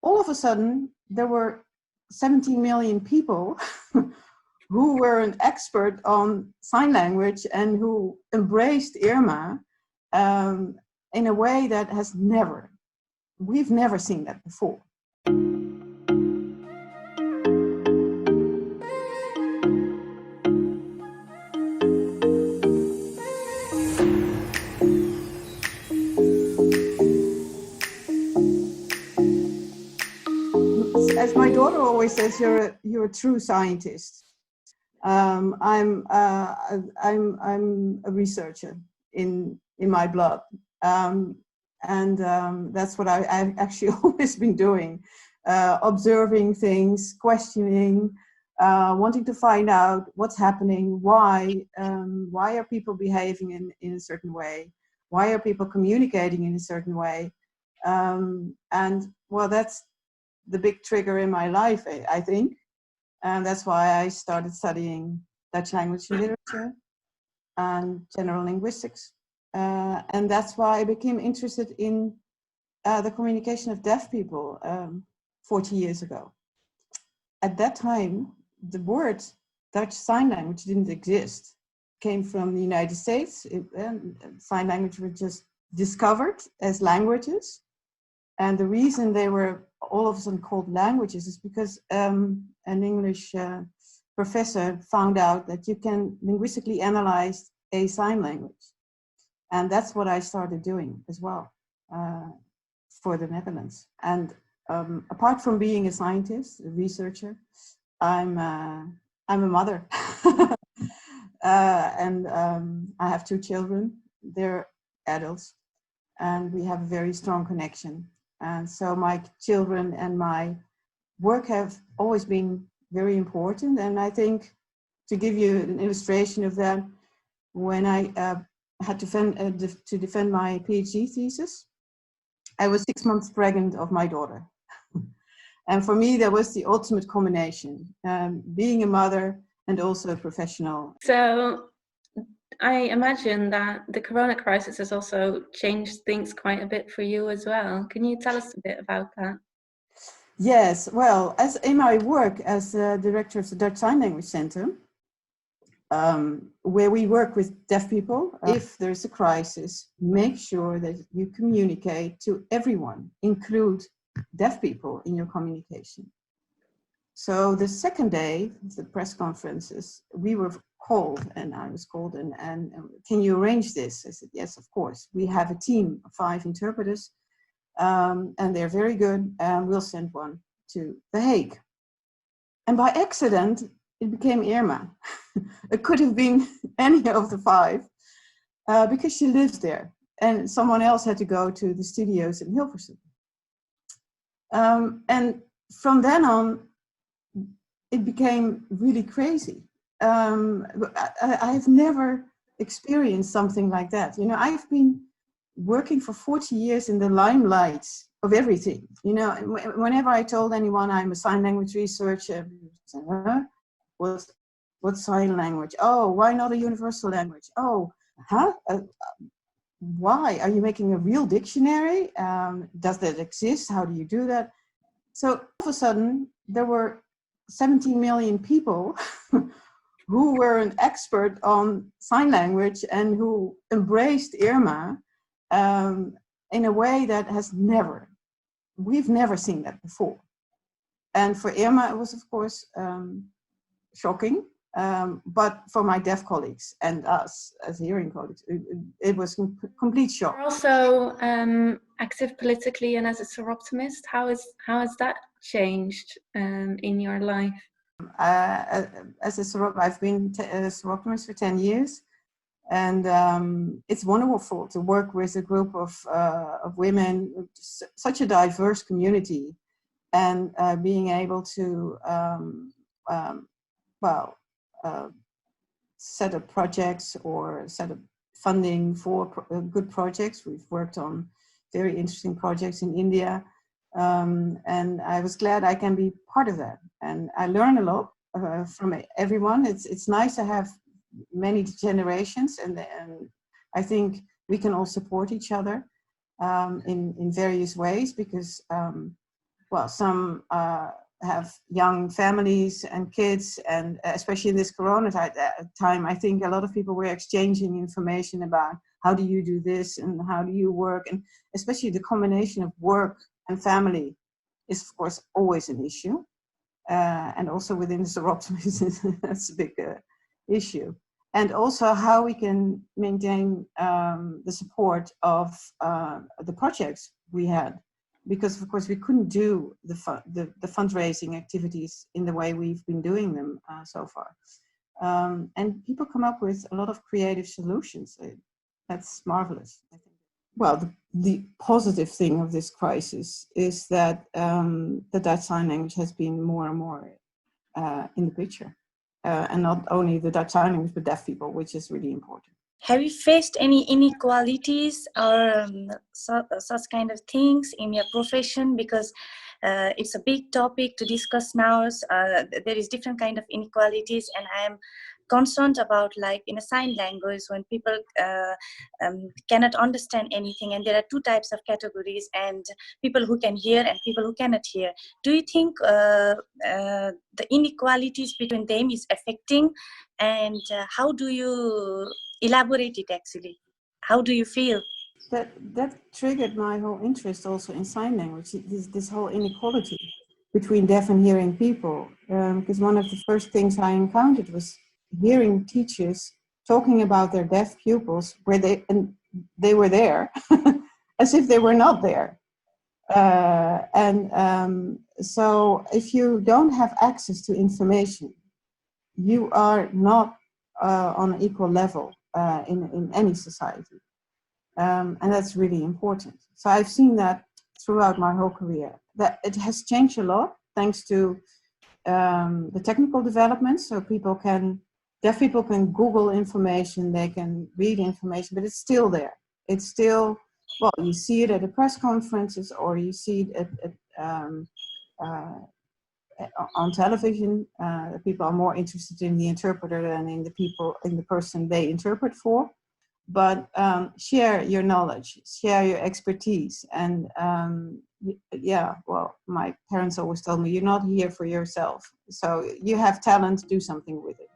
all of a sudden, there were 17 million people who were an expert on sign language and who embraced Irma in a way that we've never seen that before. As my daughter always says, you're a true scientist. I'm a researcher in my blood, and that's what I've actually always been doing, observing things, questioning, wanting to find out what's happening, why are people behaving in a certain way, why are people communicating in a certain way, and well, that's the big trigger in my life, I think. And that's why I started studying Dutch language and literature and general linguistics. And that's why I became interested in the communication of deaf people 40 years ago. At that time, the word Dutch Sign Language didn't exist. It came from the United States. Sign language were just discovered as languages. And the reason they were all of a sudden called languages is because an English professor found out that you can linguistically analyze a sign language. And that's what I started doing as well for the Netherlands. And apart from being a scientist, a researcher, I'm a mother. And I have 2 children. They're adults. And we have a very strong connection. And so my children and my work have always been very important. And I think, to give you an illustration of that, when I had to defend my PhD thesis, I was 6 months pregnant of my daughter. And for me, that was the ultimate combination, being a mother and also a professional. So I imagine that the corona crisis has also changed things quite a bit for you as well. Can you tell us a bit about that? Yes, well, as in my work as director of the Dutch Sign Language Centrum, where we work with deaf people, if there's a crisis, make sure that you communicate to everyone, include deaf people in your communication. So the second day of the press conferences, we were called, and I was called, and can you arrange this? I said, yes, of course. We have a team of 5 interpreters, and they're very good, and we'll send one to The Hague. And by accident, it became Irma. It could have been any of the 5, because she lives there, and someone else had to go to the studios in Hilversum. And from then on, it became really crazy. I've never experienced something like that. You know, I've been working for 40 years in the limelight of everything. You know, whenever I told anyone I'm a sign language researcher, what sign language? Oh, why not a universal language? Oh, huh? Why? Are you making a real dictionary? Does that exist? How do you do that? So all of a sudden, there were 17 million people who were an expert on sign language and who embraced Irma in a way that we've never seen that before. And for Irma, it was, of course, shocking. But for my deaf colleagues and us as hearing colleagues, it was a complete shock. You're also active politically and as a seroptimist. How has that changed in your life? As a I've been a seroptimist for 10 years, and it's wonderful to work with a group of women, such a diverse community, and being able to set up projects or set up funding for good projects. We've worked on very interesting projects in India, and I was glad I can be part of that. And I learn a lot from everyone. It's nice to have many generations, and I think we can all support each other in various ways, because well, some have young families and kids, and especially in this Corona time, I think a lot of people were exchanging information about how do you do this and how do you work, and especially the combination of work and family is, of course, always an issue. And also within the seroptimism, that's a big issue. And also how we can maintain the support of the projects we had. Because, of course, we couldn't do the fundraising activities in the way we've been doing them so far. And people come up with a lot of creative solutions. That's marvelous, I think. Well, the positive thing of this crisis is that the Dutch Sign Language has been more and more in the picture. And not only the Dutch Sign Language, but deaf people, which is really important. Have you faced any inequalities or such kind of things in your profession? Because it's a big topic to discuss now. There is different kind of inequalities, and I am concerned about, like, in a sign language, when people cannot understand anything, and there are two types of categories, and people who can hear and people who cannot hear. Do you think the inequalities between them is affecting, and how do you elaborate it actually? How do you feel? That triggered my whole interest also in sign language, this whole inequality between deaf and hearing people. Because one of the first things I encountered was hearing teachers talking about their deaf pupils where they were there as if they were not there. So if you don't have access to information, you are not on an equal level in any society. And that's really important. So I've seen that throughout my whole career. That it has changed a lot thanks to the technical developments. So deaf people can Google information, they can read information, but it's still there. It's still, well, you see it at the press conferences, or you see it on television. People are more interested in the interpreter than in the person they interpret for. But share your knowledge, share your expertise. And well, my parents always told me, you're not here for yourself. So you have talent, do something with it.